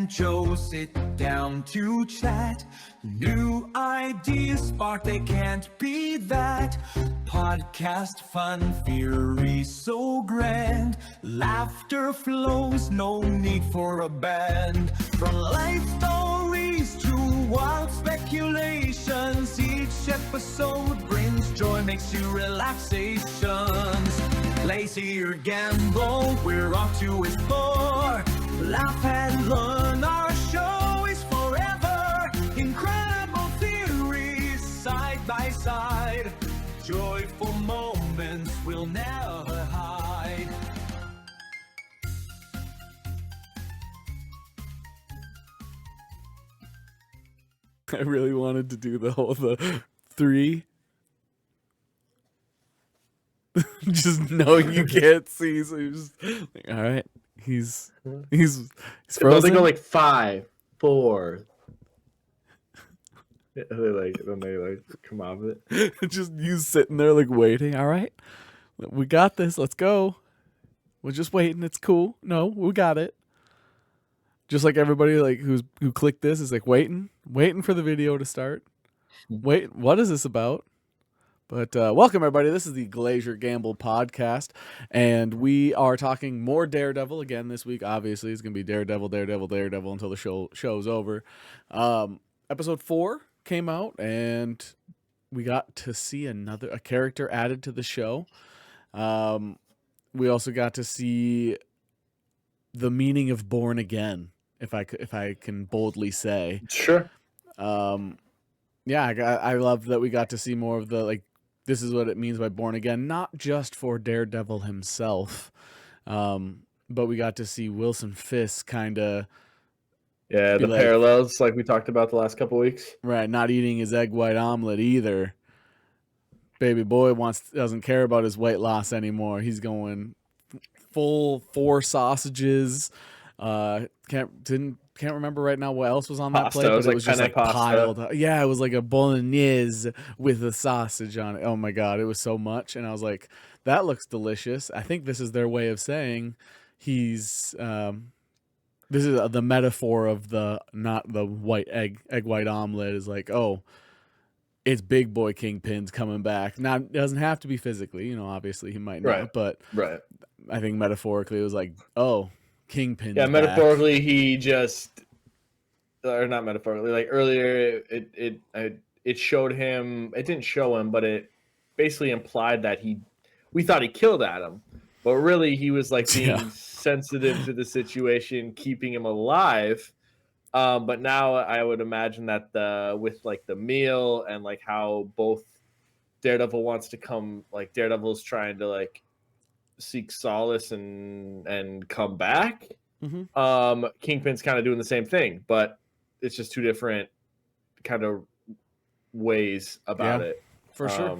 and Joe sit down to chat. New ideas spark, they can't be that. Podcast fun, fury so grand. Laughter flows, no need for a band. From life stories to wild speculations, each episode brings joy, makes you relaxations. Place your gamble, we're off to explore. Laugh and learn, our show is forever. Incredible theories, side by side. Joyful moments we'll never hide. I really wanted to do the three. Just knowing you can't see, so you're just like, all right, he's frozen. They go like 5, 4. Then they come out of it. Just you sitting there like waiting. All right, we got this. Let's go. We're just waiting. It's cool. No, we got it. Just like everybody like who clicked this is like waiting for the video to start. Wait, what is this about? But welcome, everybody. This is the Glacier Gamble podcast, and we are talking more Daredevil again this week. Obviously, it's going to be Daredevil until the show's over. Episode 4 came out, and we got to see a character added to the show. We also got to see the meaning of Born Again, if I can boldly say. Sure. Yeah, I love that we got to see more of the like. This is what it means by born again, not just for Daredevil himself, but we got to see Wilson Fisk kind of... Yeah, the parallels like we talked about the last couple weeks. Right, not eating his egg white omelet either. Baby boy doesn't care about his weight loss anymore. He's going full 4 sausages. Can't remember right now what else was on that plate, but it was just like piled. Yeah, it was like a bolognese with a sausage on it. Oh my god, it was so much, and I was like, that looks delicious. I think this is their way of saying he's. This is the metaphor of not the white egg white omelet is like, oh, it's big boy Kingpin's coming back. Now it doesn't have to be physically, obviously he might not, but right. I think metaphorically it was like, oh. Kingpin. Yeah, metaphorically, he just, or not metaphorically, like earlier, it showed him. It didn't show him, but it basically implied that we thought he killed Adam, but really he was like being sensitive to the situation, keeping him alive. But now I would imagine that with like the meal and like how both Daredevil wants to come, like Daredevil's trying to like seek solace and come back. Mm-hmm. Kingpin's kind of doing the same thing, but it's just 2 different kind of ways about it. For sure.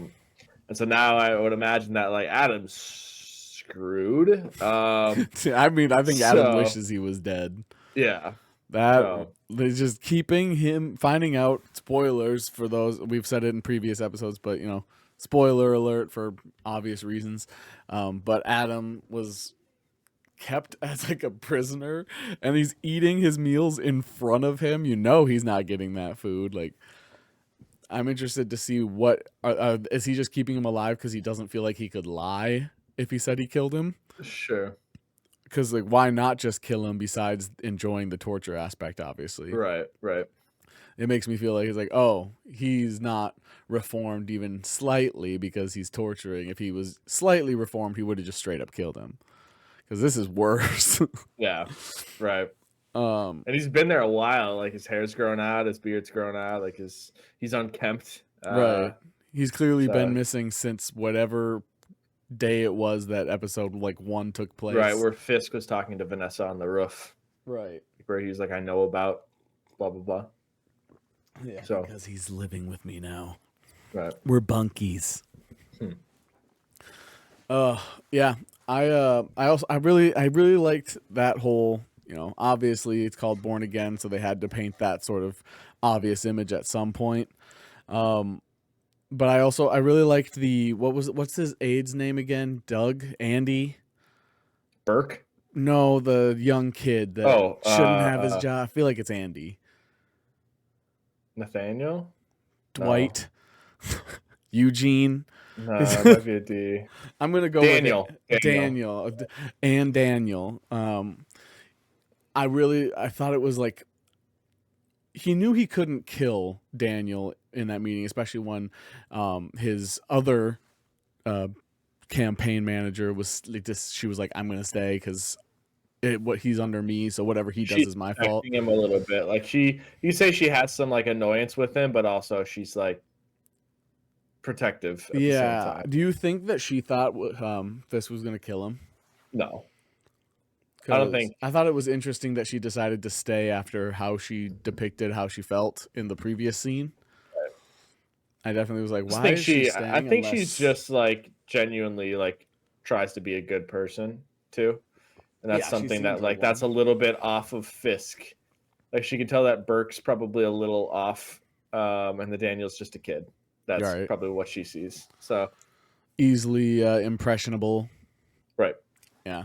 And so now I would imagine that like Adam's screwed. I think Adam wishes he was dead. Yeah. They're just keeping him, finding out, spoilers for those, we've said it in previous episodes, but spoiler alert for obvious reasons. But Adam was kept as like a prisoner, and he's eating his meals in front of him. He's not getting that food. Like, I'm interested to see what is he just keeping him alive because he doesn't feel like he could lie if he said he killed him? Sure. Because like, why not just kill him? Besides enjoying the torture aspect, obviously. Right. It makes me feel like he's like, oh, he's not reformed even slightly because he's torturing. If he was slightly reformed, he would have just straight up killed him. Because this is worse. Yeah, right. And he's been there a while. Like his hair's grown out, his beard's grown out. Like he's unkempt. Right. He's clearly been missing since whatever day it was that episode like 1 took place. Right, where Fisk was talking to Vanessa on the roof. Right. Where he was like, I know about blah blah bblah. Yeah, because he's living with me now. Right. We're bunkies. Yeah. I really liked that whole, obviously it's called Born Again, so they had to paint that sort of obvious image at some point. But I really liked what's his aide's name again? Andy? Burke? No, the young kid that Oh, shouldn't have his job. I feel like it's Andy. Nathaniel? No. Dwight. Eugene. No, it might be a D. I'm gonna go with Daniel. it. Daniel and Daniel. I thought it was like he knew he couldn't kill Daniel in that meeting, especially when his other campaign manager was like just she was like, I'm gonna stay because what he's under me, so whatever he does She's is my fault. protecting him a little bit. Like you say she has some like annoyance with him, but also she's like protective at the same time. Do you think that she thought this was gonna kill him? No. I don't think. I thought it was interesting that she decided to stay after how she depicted how she felt in the previous scene. I definitely was like, why is she staying? I think she's just like genuinely like tries to be a good person too, and that's something that like that's a little bit off of Fisk. Like she can tell that Burke's probably a little off, and the Daniel's just a kid. That's probably what she sees. So easily impressionable. Right. Yeah.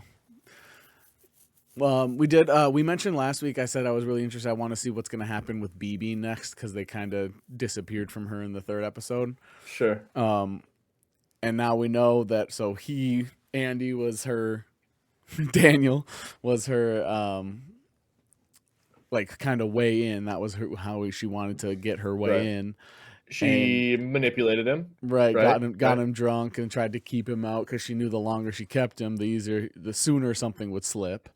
We mentioned last week, I said I was really interested. I want to see what's going to happen with BB next because they kind of disappeared from her in the third episode. Sure. And now we know that, so Andy was her, Daniel was her, like kind of way in. That was how she wanted to get her way in. She manipulated him. Right. Got him drunk and tried to keep him out because she knew the longer she kept him, the sooner something would slip.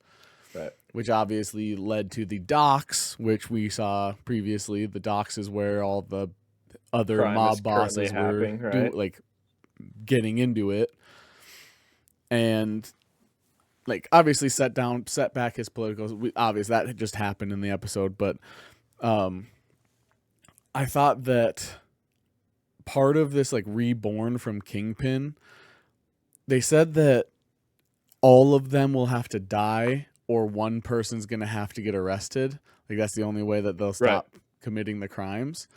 Right. Which obviously led to the docks, which we saw previously. The docks is where all the other mob bosses were like getting into it, and like obviously set back his politicals. Obviously that had just happened in the episode, but I thought that part of this like reborn from Kingpin, they said that all of them will have to die or one person's going to have to get arrested. Like that's the only way that they'll stop committing the crimes.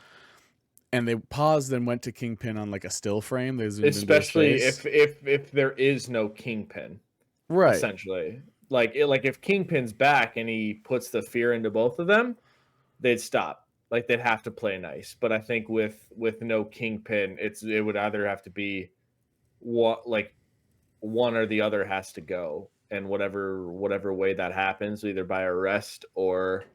And they paused and went to Kingpin on like a still frame. They zoomed especially if there is no Kingpin. Right. Essentially. Like if Kingpin's back and he puts the fear into both of them, they'd stop. Like they'd have to play nice. But I think with no Kingpin, it would either have to be what like one or the other has to go. And whatever way that happens, either by arrest or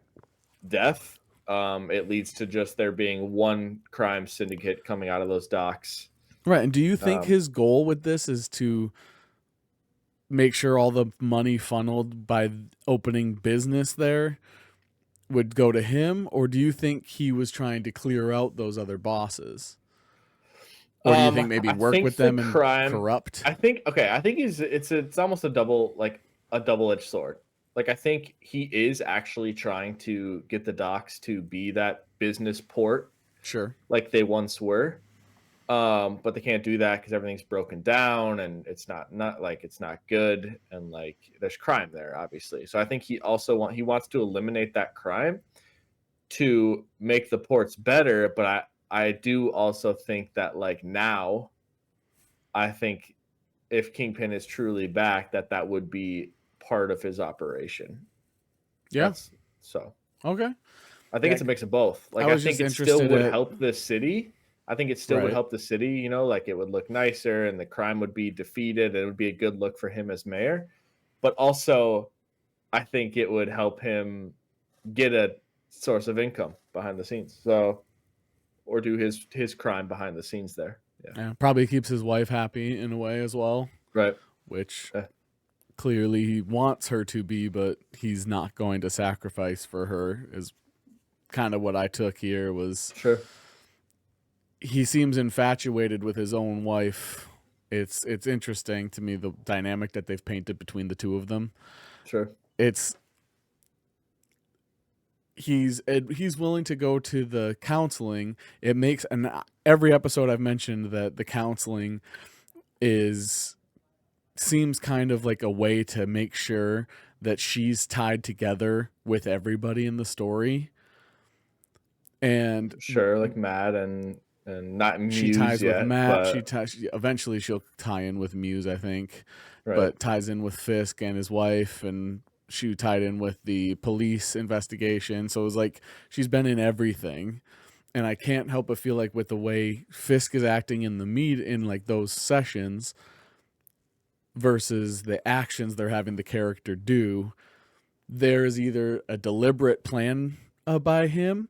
death, it leads to just there being one crime syndicate coming out of those docks. Right. And do you think his goal with this is to make sure all the money funneled by opening business there would go to him? Or do you think he was trying to clear out those other bosses? Or do you think maybe work with them and corrupt? I think it's almost a double-edged sword. Like I think he is actually trying to get the docks to be that business port. Sure. Like they once were. But they can't do that because everything's broken down and it's not good and like there's crime there, obviously. So I think he wants to eliminate that crime to make the ports better, but I do also think that like now, I think if Kingpin is truly back, that would be part of his operation. Yeah. Okay. I think it's a mix of both. Like I think it still would help the city. I think it still would help the city, you know, like it would look nicer and the crime would be defeated. And it would be a good look for him as mayor. But also, I think it would help him get a source of income behind the scenes. So, or do his crime behind the scenes there. Yeah. Probably keeps his wife happy in a way as well. Right. Which clearly he wants her to be, but he's not going to sacrifice for her is kind of what I took here was. Sure. He seems infatuated with his own wife. It's interesting to me, the dynamic that they've painted between the two of them. Sure. He's willing to go to the counseling. It makes, and every episode I've mentioned that the counseling seems kind of like a way to make sure that she's tied together with everybody in the story. And sure, like Matt and not Muse she ties yet, with Matt. But eventually she'll tie in with Muse, I think. Right. But ties in with Fisk and his wife, and she tied in with the police investigation. So it was like she's been in everything. And I can't help but feel like with the way Fisk is acting in in like those sessions versus the actions they're having the character do, there is either a deliberate plan by him,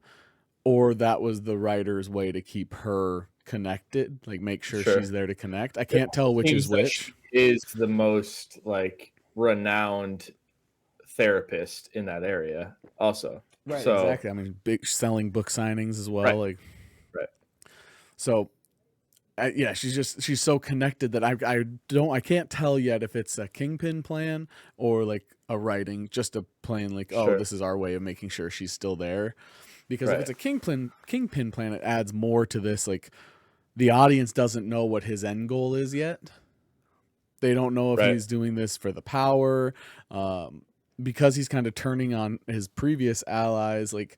or that was the writer's way to keep her connected, like make sure Sure. she's there to connect. I can't tell which Seems is like which. she is the most like renowned therapist in that area also. Right, So, exactly. I mean, big selling book signings as well. Right. Like, Right. So, yeah, she's so connected that I can't tell yet if it's a Kingpin plan or like a writing, just a plan like, oh, Sure. this is our way of making sure she's still there. Because if Right. it's a Kingpin plan, it adds more to this. Like, the audience doesn't know what his end goal is yet. They don't know if Right. he's doing this for the power, because he's kind of turning on his previous allies. Like,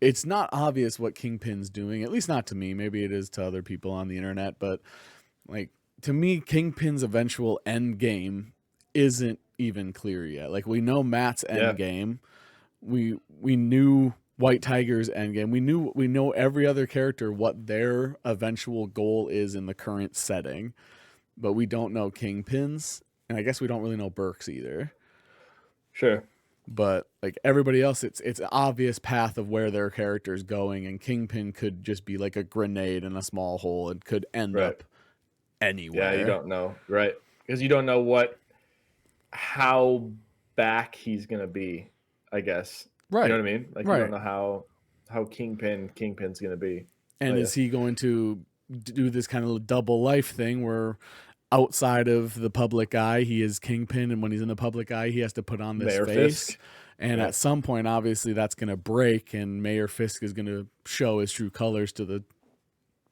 it's not obvious what Kingpin's doing, at least not to me. Maybe it is to other people on the internet, but like to me, Kingpin's eventual end game isn't even clear yet. Like, we know Matt's end game. We knew White Tiger's end game. We know every other character what their eventual goal is in the current setting, but we don't know Kingpin's, and I guess we don't really know Burke's either. Sure. But like everybody else, it's an obvious path of where their character is going, and Kingpin could just be like a grenade in a small hole and could end up anywhere. Yeah, you don't know, right? Because you don't know how back he's gonna be, I guess. Right. You know what I mean? Like Right. you don't know how Kingpin's gonna be. And is he going to do this kind of double life thing where outside of the public eye he is Kingpin, and when he's in the public eye he has to put on this Mayor face Fisk. And at some point obviously that's going to break, and Mayor Fisk is going to show his true colors to the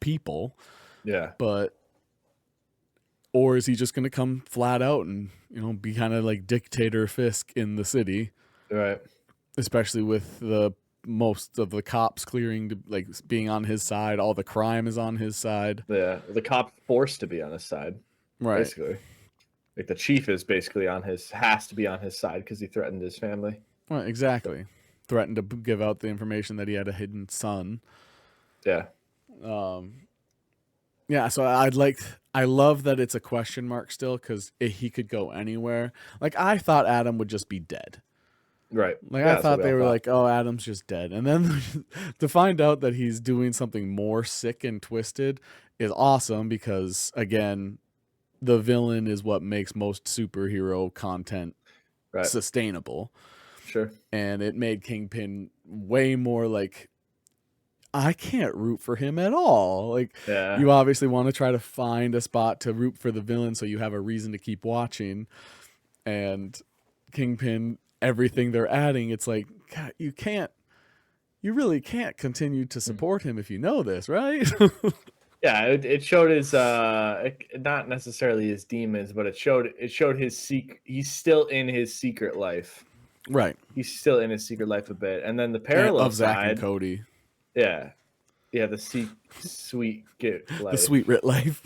people. Yeah. But or is he just going to come flat out and, you know, be kind of like dictator Fisk in the city? Right. Especially with the most of the cops clearing to like being on his side, all the crime is on his side. Yeah, the cop forced to be on his side. Right. Basically. Like the chief is basically has to be on his side because he threatened his family. Right, exactly. Threatened to give out the information that he had a hidden son. Yeah. Yeah, so I love that it's a question mark still, because he could go anywhere. Like, I thought Adam would just be dead. Right. Like, Yeah, I thought they were like, oh, Adam's just dead. And then to find out that he's doing something more sick and twisted is awesome, because, again, the villain is what makes most superhero content sustainable. Sure. And it made Kingpin way more like, I can't root for him at all. Like, you obviously want to try to find a spot to root for the villain so you have a reason to keep watching. And Kingpin, everything they're adding, it's like, God, you really can't continue to support him if you know this, right? Yeah, it showed his not necessarily his demons, but it showed his he's still in his secret life. Right. He's still in his secret life a bit. And then the parallel of Zach side, and Cody. Yeah. Yeah, the sweet get life. The sweet writ life.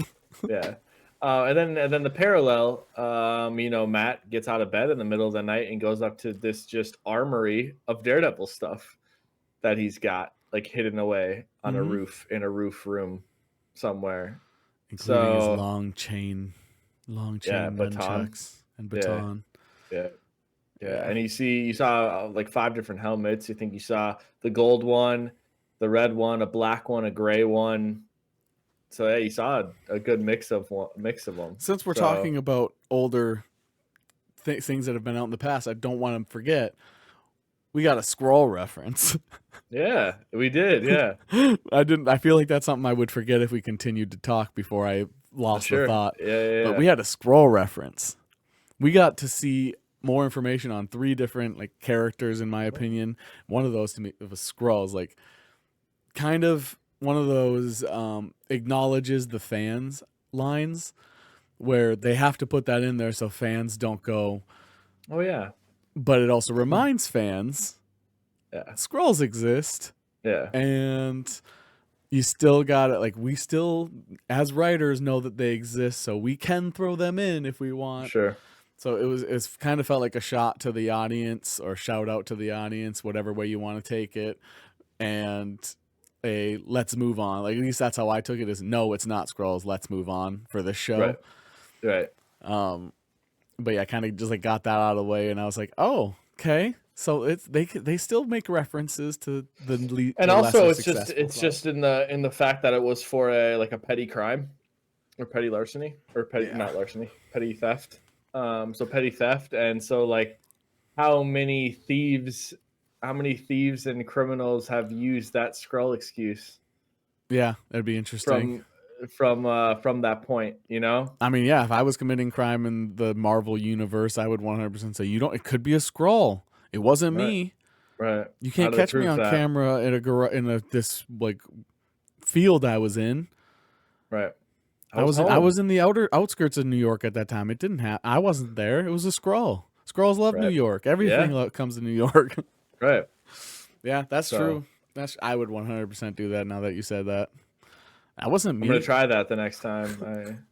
Yeah. And then the parallel, you know, Matt gets out of bed in the middle of the night and goes up to this just armory of Daredevil stuff that he's got like hidden away on a roof in a roof room somewhere, including his long chain nunchucks and baton. Yeah. And you saw like 5 different helmets. You think you saw the gold one, the red one, a black one, a gray one. So yeah, you saw a good mix of them. Since we're talking about older things that have been out in the past, I don't want to forget we got a Skrull reference. Yeah, we did. Yeah, I feel like that's something I would forget if we continued to talk before I lost the thought. Yeah. But we had a Skrull reference. We got to see more information on 3 different like characters, in my opinion. One of those to me was Skrulls, like kind of one of those acknowledges the fans lines where they have to put that in there so fans don't go, oh yeah. But it also reminds fans, Skrulls exist. Yeah. And you still got it. Like, we still, as writers, know that they exist, so we can throw them in if we want. Sure. So it's kind of felt like a shot to the audience or shout out to the audience, whatever way you want to take it, and a let's move on. Like at least that's how I took it. Is no, it's not Skrulls. Let's move on for this show. Right. But yeah, I kind of just like got that out of the way, and I was like, oh, okay. So it's they still make references to And the also, lesser it's successful just in the fact that it was for a petty crime, or petty larceny, or petty not larceny, petty theft. So petty theft, and so like, how many thieves and criminals have used that Skrull excuse Yeah, that'd be interesting. from that point, you know? I mean, yeah, if I was committing crime in the Marvel universe, I would 100% say you don't. It could be a Skrull. It wasn't me. Right. You How can't do they catch me prove on that? camera in a this like field I was in. Right. I was in the outskirts of New York at that time. It didn't have. I wasn't there. It was a Skrull. Skrulls love New Right. York. Everything comes to New York. Right. Yeah, that's So- true. I would 100% do that. Now that you said that, that wasn't me. I'm gonna try that the next time.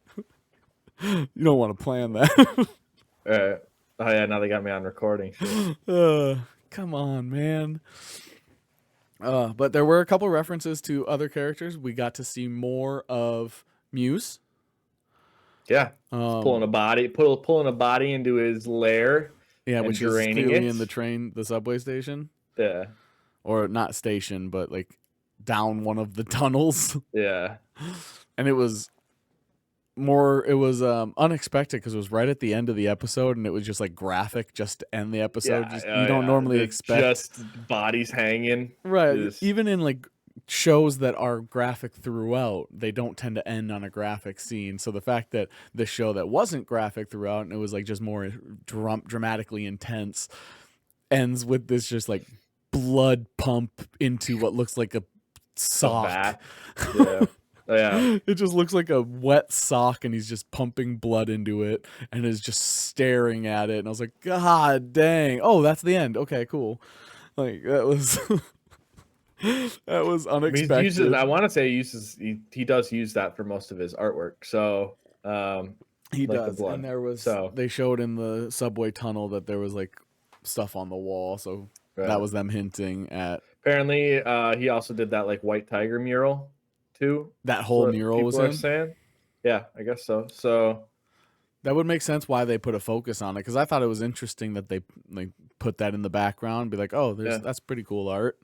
You don't want to plan that. Right. Oh yeah, now they got me on recording. Shit. Come on, man. But there were a couple references to other characters. We got to see more of Muse. Yeah. Pulling a body into his lair. Yeah, and which is draining clearly it. in the subway station. Yeah. Or not station, but like down one of the tunnels. Yeah. And it was unexpected because it was right at the end of the episode, and it was just like graphic just to end the episode. You don't normally expect just bodies hanging. right. Just- Even in like shows that are graphic throughout, they don't tend to end on a graphic scene. So the fact that this show that wasn't graphic throughout and it was like just more dramatically intense ends with this just like blood pump into what looks like a sock. bat. Yeah. Oh, yeah. It just looks like a wet sock, and he's just pumping blood into it and is just staring at it. And I was like, God dang. Oh, that's the end. Okay, cool. Like, that was that was unexpected. I want to say he does use that for most of his artwork. So He like the does. blood. And there was So- they showed in the subway tunnel that there was like stuff on the wall. So Right. that was them hinting at apparently he also did that like White Tiger mural too. that whole What mural was people are in. saying. Yeah, I guess so. So That would make sense why they put a focus on it, because I thought it was interesting that they like put that in the background, be like, oh, that's pretty cool art.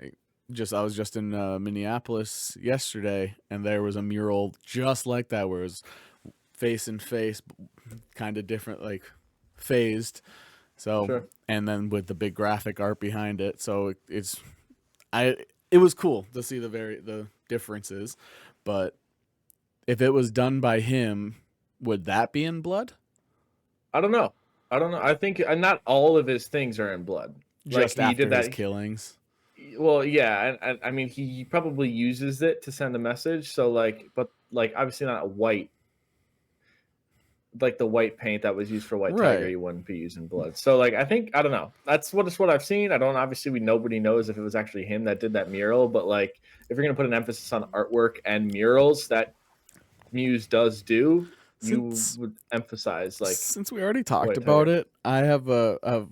I was just in Minneapolis yesterday, and there was a mural just like that, where it was face and face, kind of different, like phased. So Sure. and then with the big graphic art behind it, so it was cool to see the differences. But if it was done by him, would that be in blood? I don't know. I think not all of his things are in blood. Just like he after did that. his killings. Well, yeah, and I mean he probably uses it to send a message. So but obviously not white. Like the white paint that was used for White Tiger, Right. you wouldn't be using blood. So I don't know. That's what I've seen. I don't obviously nobody knows if it was actually him that did that mural, but like if you're gonna put an emphasis on artwork and murals that Muse does do, you would emphasize like since we already talked White about Tiger. it, I have a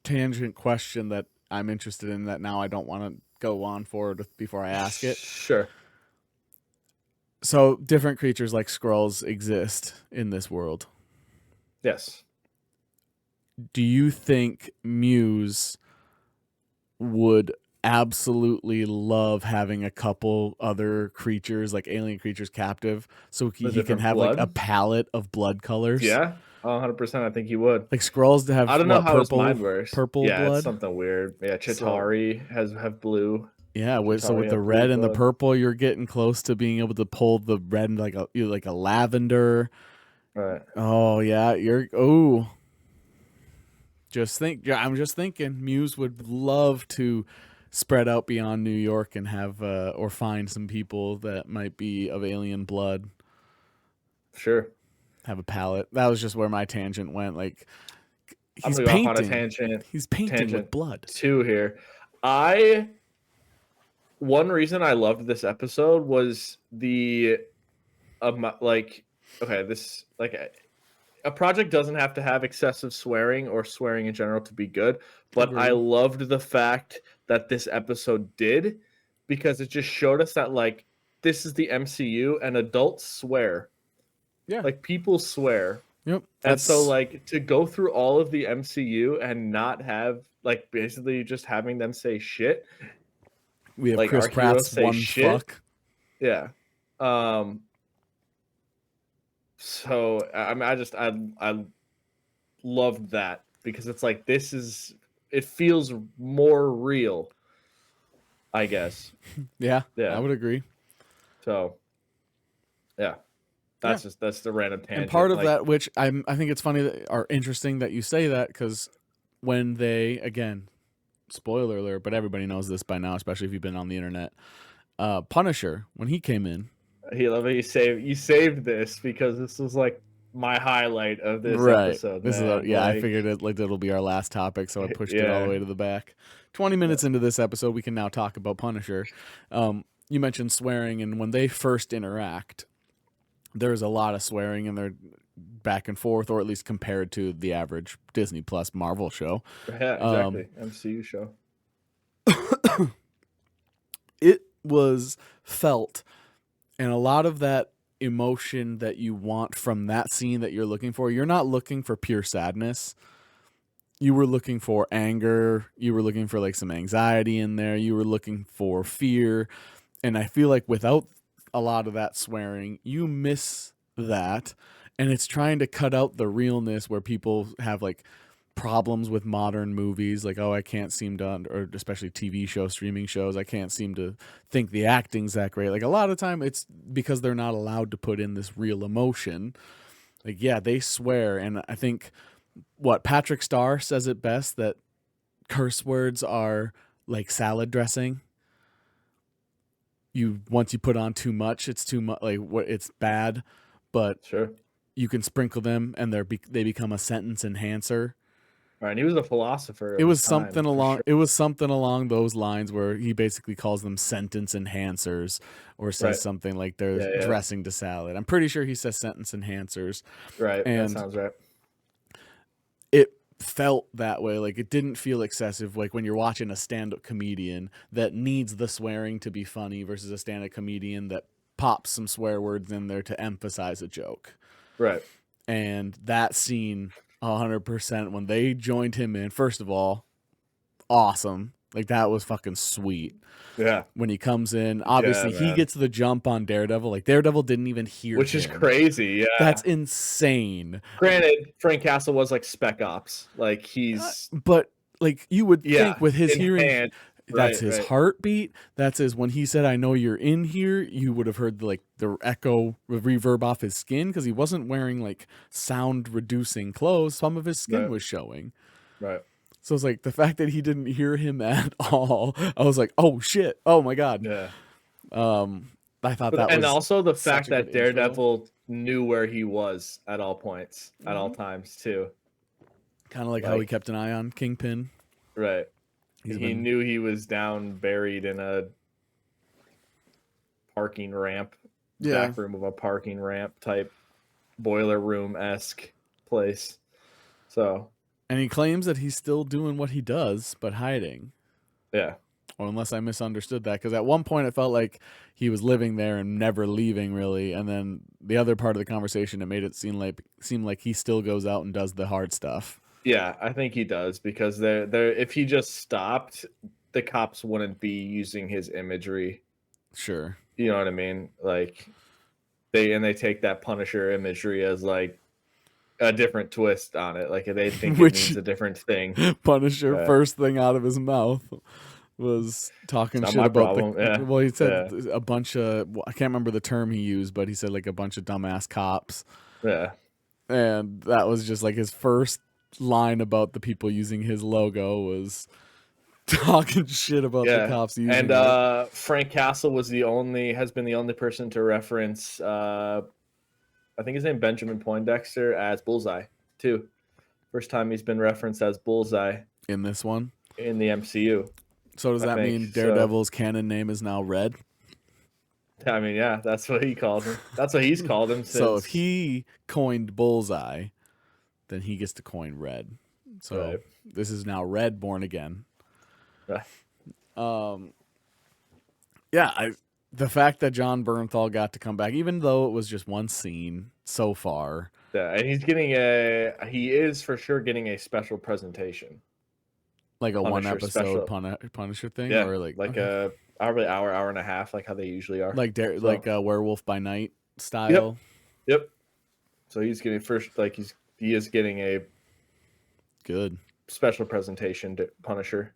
tangent question that I'm interested in that now I don't want to go on forward with before I ask it. Sure. So different creatures like Skrulls exist in this world. Yes. Do you think Muse would absolutely love having a couple other creatures, like alien creatures, captive, so he can different have like blood? a palette of blood colors? Yeah. 100%. I think he would. Like Skrulls to have I don't know what, how purple, his mind works. purple yeah, blood. it's something weird. Yeah, Chitauri have blue. Yeah, so with Chitauri the have red blue and the blood. purple, you're getting close to being able to pull the red like a lavender. Right. Oh yeah, I'm just thinking Muse would love to spread out beyond New York and have or find some people that might be of alien blood. Sure. Have a palette. That was just where my tangent went. Like I'm he's gonna go painting. off on a tangent. He's painting with blood. Two here. One reason I loved this episode was a project doesn't have to have excessive swearing or swearing in general to be good, but I Agreed. loved the fact that this episode did, because it just showed us that like this is the MCU and adults swear. Yeah. Like people swear. Yep. And so like to go through all of the MCU and not have like basically just having them say shit. we have Like Chris our heroes Pratt's say one shit. fuck. Yeah. So I mean I loved that, because it's like it feels more real, I guess. Yeah. Yeah. I would agree. So yeah. That's the random tangent. And part of like, that, which I think it's funny or interesting that you say that, because when they, again, spoiler alert, but everybody knows this by now, especially if you've been on the internet. Punisher, when he came in, he love it. You saved this because this was like my highlight of this episode. This man. is I figured it'll be our last topic, so I pushed it all the way to the back. 20 minutes into this episode, we can now talk about Punisher. You mentioned swearing, and when they first interact, there's a lot of swearing, and they're back and forth, or at least compared to the average Disney Plus Marvel show. Yeah, exactly. MCU show. It was felt, and a lot of that emotion that you want from that scene that you're looking for, you're not looking for pure sadness. You were looking for anger. You were looking for like some anxiety in there. You were looking for fear. And I feel like without a lot of that swearing, you miss that. And it's trying to cut out the realness where people have like problems with modern movies, like, oh, I can't seem to, or especially TV shows, streaming shows, I can't seem to think the acting's that great. Like a lot of time it's because they're not allowed to put in this real emotion. Like, yeah, they swear. And I think what Patrick Starr says it best, that curse words are like salad dressing. Once you put on too much, it's too much, like what it's bad, but Sure. you can sprinkle them and they become a sentence enhancer. Right, and he was a philosopher. It was something along. It was something along those lines where he basically calls them sentence enhancers, or says something like they're dressing to salad. I'm pretty sure he says sentence enhancers. Right, and that sounds right. It felt that way. Like it didn't feel excessive. Like when you're watching a stand-up comedian that needs the swearing to be funny versus a stand-up comedian that pops some swear words in there to emphasize a joke. Right. And that scene, 100%, when they joined him in, first of all, awesome. Like that was fucking sweet. Yeah. When he comes in, obviously he gets the jump on Daredevil. Like Daredevil didn't even hear him. Which is crazy. Yeah. That's insane. Granted, Frank Castle was like Spec Ops. Like he's but like you would think with his hearing, that's his right. heartbeat. That's his, when he said, I know you're in here, you would have heard the echo reverb off his skin, because he wasn't wearing like sound reducing clothes. Some of his skin was showing. Right. So it's like the fact that he didn't hear him at all, I was like, oh shit. Oh my God. Yeah. I thought that was, and also the fact a that good Daredevil knew where he was at all points, at all times too. kind of like how he kept an eye on Kingpin. Right. He knew he was down, buried in a parking ramp, back room of a parking ramp type, boiler room-esque place. So. And he claims that he's still doing what he does, but hiding. Yeah. Or unless I misunderstood that, because at one point it felt like he was living there and never leaving, really. And then the other part of the conversation, it made it seem like he still goes out and does the hard stuff. Yeah, I think he does, because they're if he just stopped, the cops wouldn't be using his imagery. Sure. You know what I mean? Like they take that Punisher imagery as like a different twist on it. Like they think it means a different thing. Punisher first thing out of his mouth was talking shit about well, he said a bunch of, I can't remember the term he used, but he said like a bunch of dumbass cops. Yeah. And that was just like his first line about the people using his logo, was talking shit about the cops using it. And Frank Castle has been the only person to reference I think his name Benjamin Poindexter as Bullseye too. First time he's been referenced as Bullseye in this one in the MCU. So does that mean Daredevil's canon name is now Red? I mean, yeah, that's what he called him. That's what he's called him since. So if he coined Bullseye, then he gets to coin Red. So Right. this is now Red Born Again. Right. Yeah, the fact that John Bernthal got to come back, even though it was just one scene so far. Yeah, and he is for sure getting a special presentation. Like a one Punisher episode special. Punisher thing, Yeah, or like a probably hour and a half, like how they usually are. like So, like a Werewolf by Night style. Yep. So he's getting he is getting a Good. special presentation to Punisher.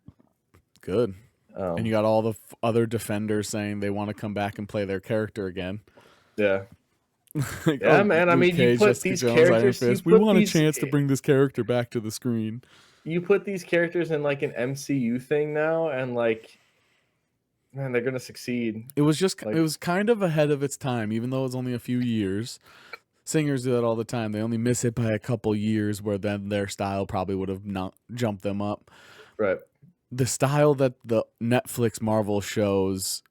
Good. And you got all the other defenders saying they want to come back and play their character again. Yeah. Like, Yeah, oh, man. I Luke mean, Cage, you put Jessica these Jones, Iron characters. Fist. We want a chance to bring this character back to the screen. You put these characters in like an MCU thing now, and like, man, they're gonna succeed. It was just Like- it was kind of ahead of its time, even though it was only a few years. Singers do that all the time. They only miss it by a couple years, where then their style probably would have not jumped them up. Right. The style that the Netflix Marvel shows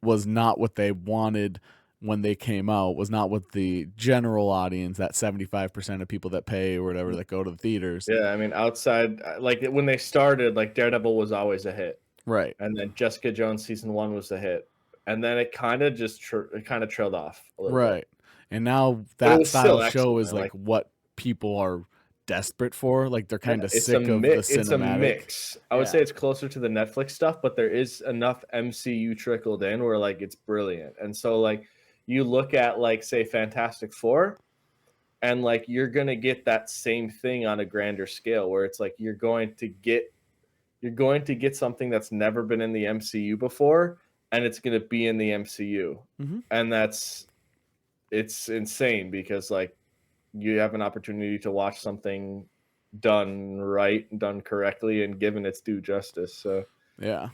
was not what they wanted when they came out, was not what the general audience, that 75% of people that pay or whatever that go to the theaters. Yeah, I mean, outside, like when they started, like Daredevil was always a hit, Right. and then Jessica Jones season 1 was a hit, and then it kind of just trailed off a little Right. And now it that was style still of show is excellent, like what people are desperate for. Like they're kind of It's sick of the cinematic. It's a mix. I would Yeah. say it's closer to the Netflix stuff, but there is enough MCU trickled in where like it's brilliant. And so like you look at like say Fantastic Four, and like you're gonna get that same thing on a grander scale where it's like you're going to get something that's never been in the MCU before, and it's gonna be in the MCU. Mhm. And it's insane because like you have an opportunity to watch something done right, done correctly, and given its due justice. So Yeah.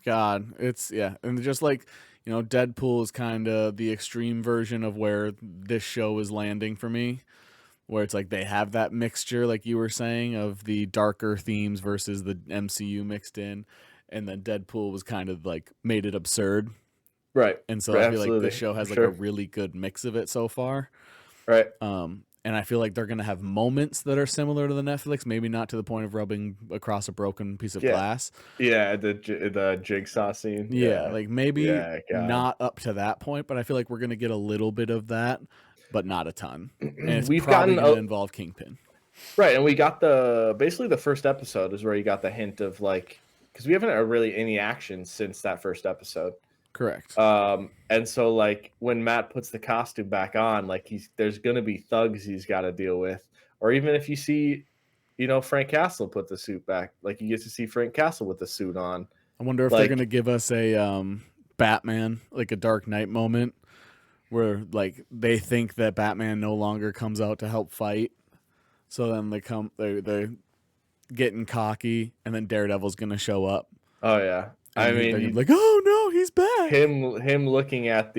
God, and just like, Deadpool is kind of the extreme version of where this show is landing for me, where it's like they have that mixture, like you were saying, of the darker themes versus the MCU mixed in, and then Deadpool was kind of like made it absurd, right, and so right, I feel like absolutely, this show has for like a sure. really good mix of it so far. Right. And I feel like they're gonna have moments that are similar to the Netflix, maybe not to the point of rubbing across a broken piece of glass. Yeah, the jigsaw scene. Yeah, like maybe Yeah, God. not up to that point, but I feel like we're gonna get a little bit of that, but not a ton. And it's We've probably gotten gonna involve Kingpin. Right, and we got basically the first episode is where you got the hint of like, because we haven't had really any action since that first episode. Correct. And so like when Matt puts the costume back on, like there's gonna be thugs he's got to deal with, or even if you see, Frank Castle put the suit back, like you get to see Frank Castle with the suit on. I wonder if they're gonna give us a Batman, like a Dark Knight moment, where like they think that Batman no longer comes out to help fight, so then they're getting cocky, and then Daredevil's gonna show up. Oh yeah, And they're gonna be like, oh no, he's back. him looking at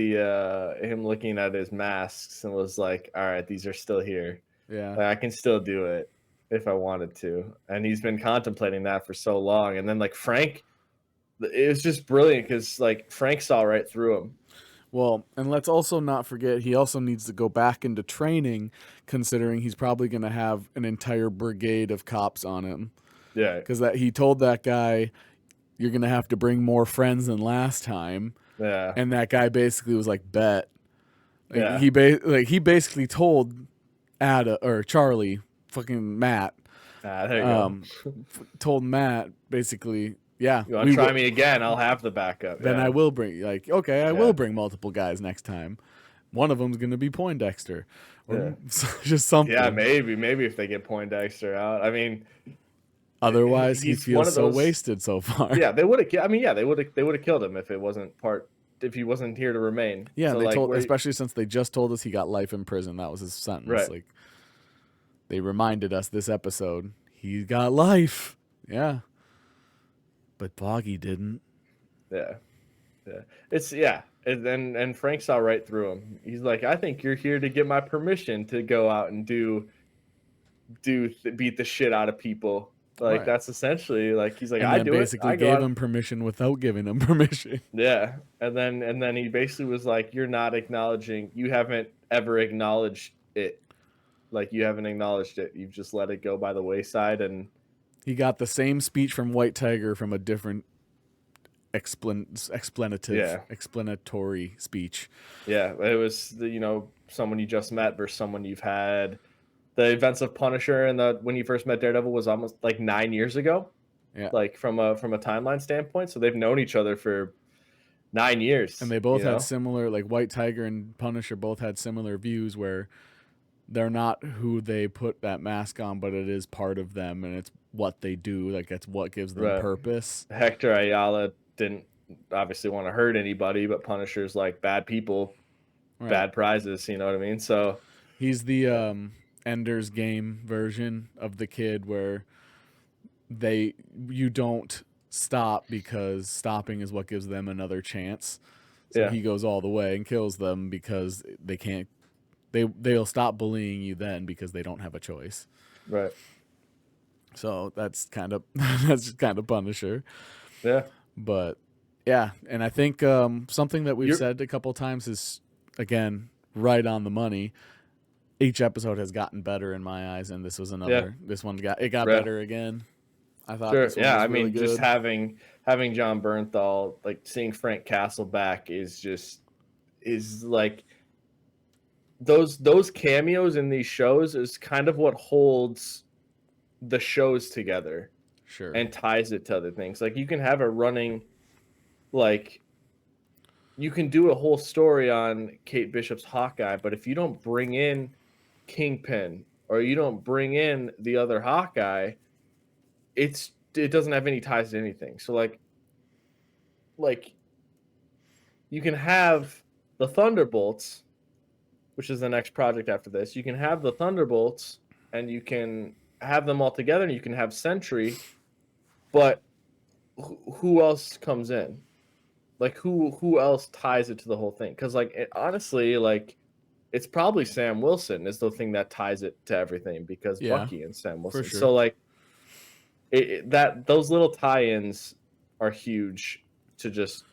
his masks and was like, all right, these are still here. Yeah. Like, I can still do it if I wanted to. And he's been contemplating that for so long. And then like Frank, it was just brilliant because like Frank saw right through him. Well, and let's also not forget he also needs to go back into training, considering he's probably going to have an entire brigade of cops on him. Yeah. Because he told that guy, you're going to have to bring more friends than last time. Yeah. And that guy basically was like, bet. Like, Yeah. he basically told Charlie, fucking Matt, There you go. told Matt basically, yeah. You want to try me again? I'll have the backup. Then yeah. I will bring, I will bring multiple guys next time. One of them's going to be Poindexter. Or just something. Yeah, maybe if they get Poindexter out. I mean, otherwise he he's one feels of so those- wasted so far. yeah, they would have. I mean, yeah, they would have killed him if he wasn't here to remain. Yeah, So, and they like, told, especially since they just told us he got life in prison. That was his sentence. Right. Like they reminded us this episode, he got life. Yeah. But Boggy didn't. Yeah. And Frank saw right through him. He's like, I think you're here to get my permission to go out and beat the shit out of people. Like Right. that's essentially like he's like, And I then do basically it. I go gave out- him permission without giving him permission. Yeah, and then he basically was like, you're not acknowledging. You haven't ever acknowledged it. Like you haven't acknowledged it. You've just let it go by the wayside, and He got the same speech from White Tiger from a different explanatory speech. yeah, it was someone you just met versus someone you've had. The events of Punisher and when you first met Daredevil was almost like 9 years ago. Yeah. Like from a timeline standpoint, so they've known each other for 9 years, and they both had similar, like White Tiger and Punisher both had similar views where they're not who they put that mask on, but it is part of them and it's what they do. Like it's what gives them purpose. Hector Ayala didn't obviously want to hurt anybody, but Punisher's like bad people, bad prizes. You know what I mean? So he's the Ender's Game version of the kid where you don't stop because stopping is what gives them another chance. So he goes all the way and kills them because they can't. They'll stop bullying you then because they don't have a choice. Right. So that's kind of Punisher. Yeah. But yeah, and I think something that we've said a couple times is, again, right on the money. Each episode has gotten better in my eyes, and this was another. Yeah. This one got better again. I thought. Sure. Yeah. I mean, just having John Bernthal, like seeing Frank Castle back is like those cameos in these shows is kind of what holds the shows together. Sure. And ties it to other things. Like you can have a running, like you can do a whole story on Kate Bishop's Hawkeye, but if you don't bring in Kingpin or you don't bring in the other Hawkeye, it doesn't have any ties to anything. So like you can have the Thunderbolts, which is the next project after this. You can have the Thunderbolts and you can have them all together and you can have Sentry, but who else comes in? Like who else ties it to the whole thing? Because honestly, like it's probably Sam Wilson is the thing that ties it to everything because Bucky and Sam Wilson. Sure. So like those little tie-ins are huge to just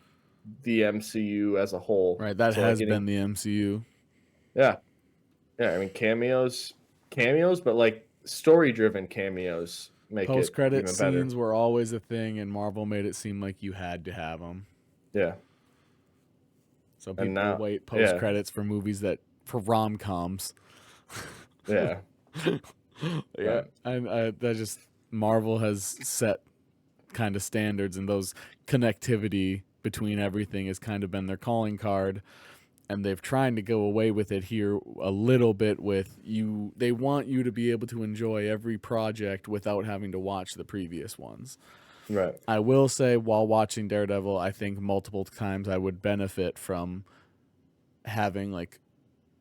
the MCU as a whole. Right, that has been the MCU. Yeah. I mean cameos, but like story-driven cameos make post-credit scenes were always a thing, and Marvel made it seem like you had to have them. Yeah. So people wait post-credits for movies for rom-coms. Yeah. Yeah. And that just Marvel has set kind of standards, and those connectivity between everything has kind of been their calling card. And they've tried to go away with it here a little bit with you. They want you to be able to enjoy every project without having to watch the previous ones. Right. I will say, while watching Daredevil, I think multiple times I would benefit from having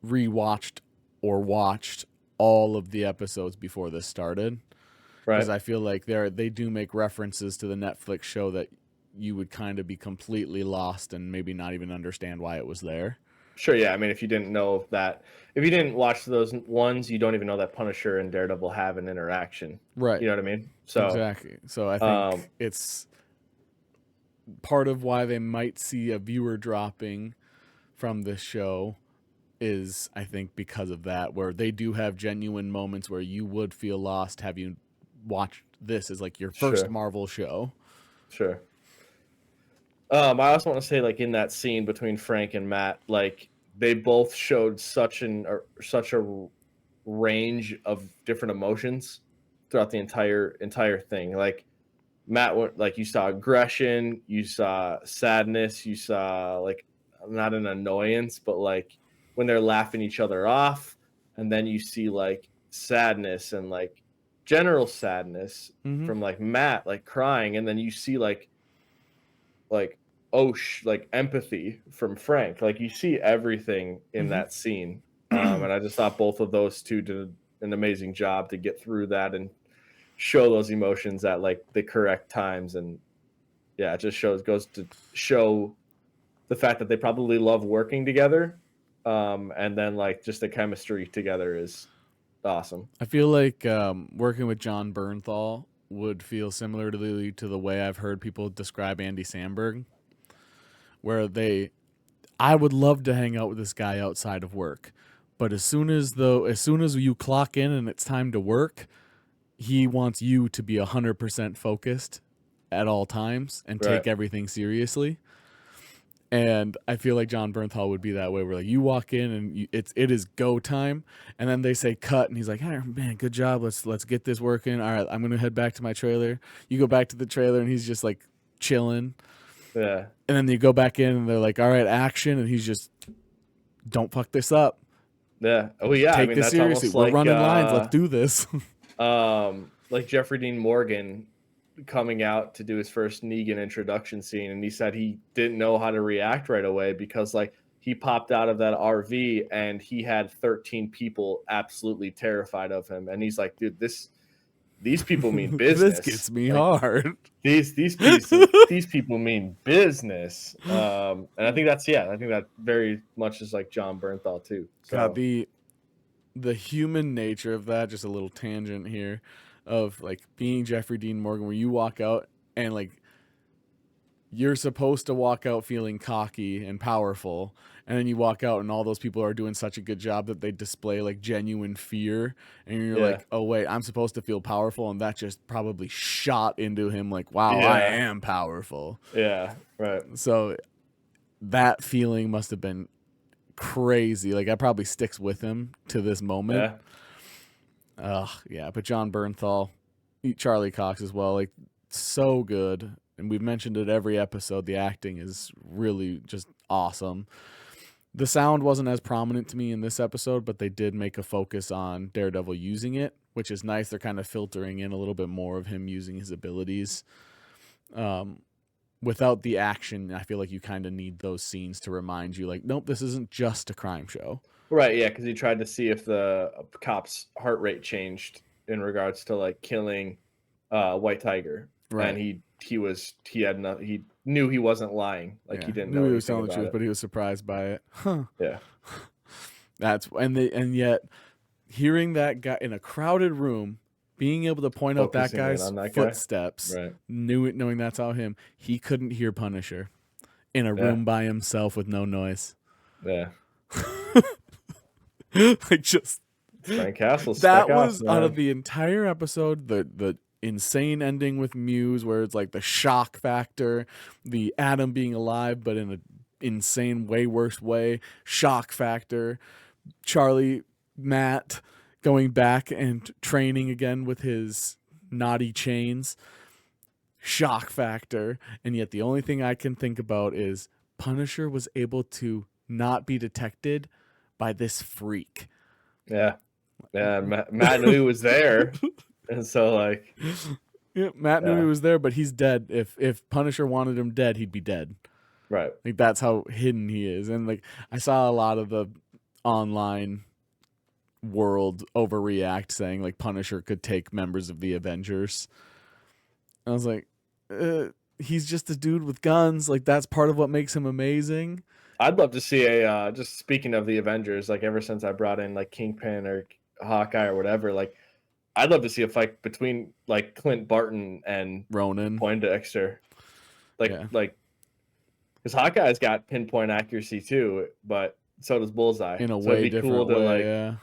rewatched or watched all of the episodes before this started. Right. Because I feel like they do make references to the Netflix show that you would kind of be completely lost and maybe not even understand why it was there. Sure, yeah. I mean, if you didn't know that, if you didn't watch those ones, you don't even know that Punisher and Daredevil have an interaction. Right. You know what I mean? So exactly. So I think it's part of why they might see a viewer dropping from this show is, I think, because of that, where they do have genuine moments where you would feel lost. Have you watched this as like your first Marvel show? Sure. I also want to say, like, in that scene between Frank and Matt, like, they both showed such a range of different emotions throughout the entire thing. Like, Matt, like, you saw aggression, you saw sadness, you saw, like, not an annoyance, but, like, when they're laughing each other off, and then you see, like, sadness and, like, general sadness from, like, Matt, like, crying, and then you see, like empathy from Frank. Like, you see everything in that scene. And I just thought both of those two did an amazing job to get through that and show those emotions at like the correct times. And yeah, it just goes to show the fact that they probably love working together. And then like just the chemistry together is awesome. I feel like working with John Bernthal would feel similar to the way I've heard people describe Andy Samberg, where I would love to hang out with this guy outside of work, But as soon as you clock in and it's time to work, he wants you to be 100% focused at all times and take everything seriously. And I feel like John Bernthal would be that way, where like you walk in and it is go time, and then they say cut, and he's like, "Hey, man, good job. Let's get this working. All right, I'm gonna head back to my trailer." You go back to the trailer, and he's just like chilling. Yeah. And then you go back in, and they're like, "All right, action," and he's just, "Don't fuck this up. Yeah. Oh yeah. Take I mean, this that's seriously. almost We're like running lines. Let's do this." like Jeffrey Dean Morgan coming out to do his first Negan introduction scene, and he said he didn't know how to react right away because like he popped out of that RV and he had 13 people absolutely terrified of him, and he's like, dude, these people mean business. This gets me like, hard. These people mean business. And I think I think that very much is like John Bernthal too. So God, the human nature of that, just a little tangent here, of like being Jeffrey Dean Morgan, where you walk out and like you're supposed to walk out feeling cocky and powerful, and then you walk out and all those people are doing such a good job that they display like genuine fear, and you're like, oh wait, I'm supposed to feel powerful, and that just probably shot into him like, wow, I am powerful. Yeah, right. So that feeling must have been crazy. Like, that probably sticks with him to this moment. Yeah. But John Bernthal, Charlie Cox as well, like, so good. And we've mentioned it every episode. The acting is really just awesome. The sound wasn't as prominent to me in this episode, but they did make a focus on Daredevil using it, which is nice. They're kind of filtering in a little bit more of him using his abilities. Without the action, I feel like you kind of need those scenes to remind you, like, nope, this isn't just a crime show. Right, yeah, because he tried to see if the cop's heart rate changed in regards to like killing White Tiger, right? And he knew he wasn't lying, like he didn't know he was telling the truth, it. but he was surprised by it. Huh. Yeah, and yet hearing that guy in a crowded room, being able to point out that guy's footsteps, right. knowing that's how him, he couldn't hear Punisher in a room by himself with no noise. Yeah. Like, just Frank Castle. That was out of the entire episode, the insane ending with Muse, where it's like the shock factor, the Adam being alive but in an insane, way worse way, shock factor, Charlie Matt going back and training again with his naughty chains, shock factor. And yet the only thing I can think about is Punisher was able to not be detected by this freak. Yeah. Matt knew he was there. And so, like, Matt knew he was there, but he's dead. If Punisher wanted him dead, he'd be dead. Right. Like, that's how hidden he is. And like, I saw a lot of the online world overreact, saying like Punisher could take members of the Avengers. I was like, he's just a dude with guns. Like, that's part of what makes him amazing. I'd love to see just speaking of the Avengers, like, ever since I brought in like Kingpin or Hawkeye or whatever, like, I'd love to see a fight between like Clint Barton and Ronan Poindexter. Like, because Hawkeye's got pinpoint accuracy too, but so does Bullseye. In a way different way,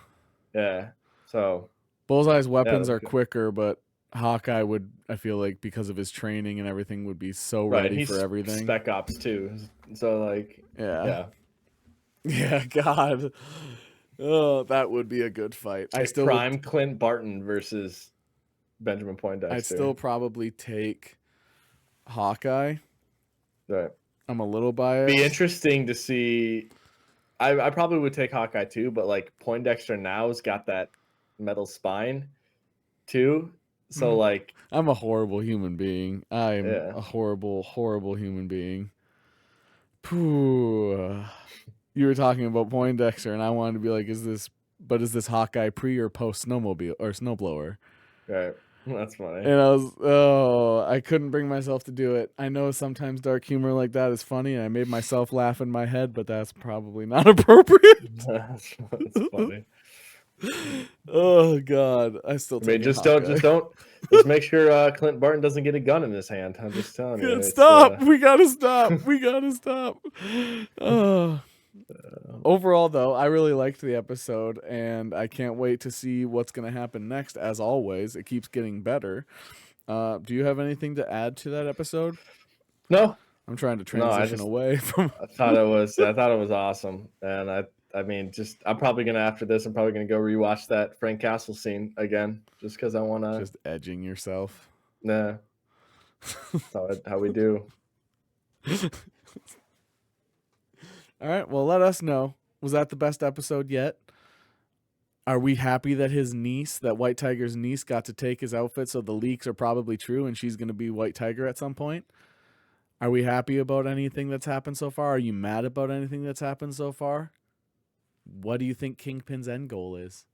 yeah. So Bullseye's weapons are quicker, but Hawkeye would, I feel like, because of his training and everything, would be so ready for everything. Spec Ops too. So like, yeah, God. Oh, that would be a good fight. I still prime Clint Barton versus Benjamin Poindexter. I'd still probably take Hawkeye. Right. I'm a little biased. Be interesting to see. I probably would take Hawkeye too, but like Poindexter now's got that metal spine too. So like, I'm a horrible human being. I'm a horrible, horrible human being. Pooh. You were talking about Poindexter, and I wanted to be like, is this Hawkeye pre or post snowmobile or snowblower? Right. That's funny. And I couldn't bring myself to do it. I know sometimes dark humor like that is funny, and I made myself laugh in my head, but that's probably not appropriate. That's funny. Oh God, I still. Just make sure Clint Barton doesn't get a gun in his hand. I'm just telling you. Stop! We gotta stop. We gotta stop. Oh, Overall, though, I really liked the episode, and I can't wait to see what's going to happen next. As always, it keeps getting better. Do you have anything to add to that episode? No, I'm trying to no, transition away from. I thought it was awesome, and I mean, just I'm probably gonna after this, I'm probably gonna go rewatch that Frank Castle scene again, just because I want to. Just edging yourself. Nah, that's how we do. All right, well, let us know. Was that the best episode yet? Are we happy that his niece, that White Tiger's niece, got to take his outfit, so the leaks are probably true and she's going to be White Tiger at some point? Are we happy about anything that's happened so far? Are you mad about anything that's happened so far? What do you think Kingpin's end goal is?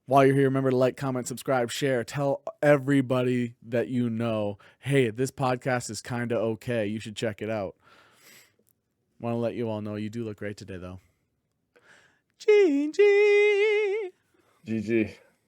While you're here, remember to like, comment, subscribe, share. Tell everybody that you know, hey, this podcast is kind of okay. You should check it out. Want to let you all know you do look great today, though. GG. GG.